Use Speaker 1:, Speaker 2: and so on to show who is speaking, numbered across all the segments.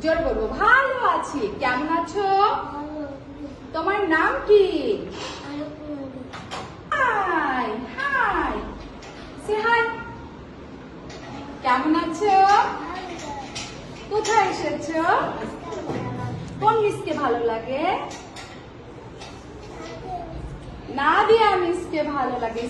Speaker 1: জোরে বলবো, ভালো আছি। কেমন আছো? তোমার নাম কি? হাই হাই, সে হাই। কেমন আছো? কোথায় এসেছো? কোন মিসকে ভালো লাগে? নাদিয়া মিসকে ভালো লাগে।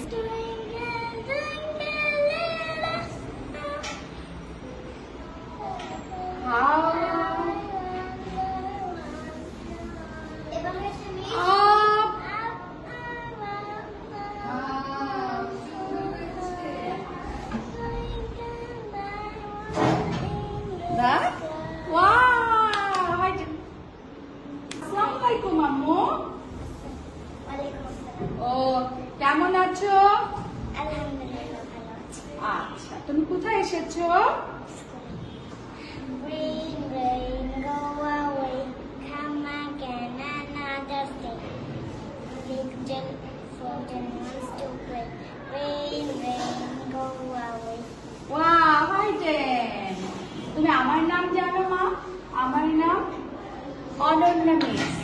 Speaker 1: আসসালামু আলাইকুম আম্মু। ও, কেমন আছো?
Speaker 2: আলহামদুলিল্লাহ ভালো আছি।
Speaker 1: আচ্ছা, তুমি কোথায় এসেছো?
Speaker 2: Rain, rain, go away, come again another day. Little children wants to play. Rain, rain, go away.
Speaker 1: Wow, hi ডেন। তুমি আমার নাম জানো মা? আমার নাম অনন্যা মিস।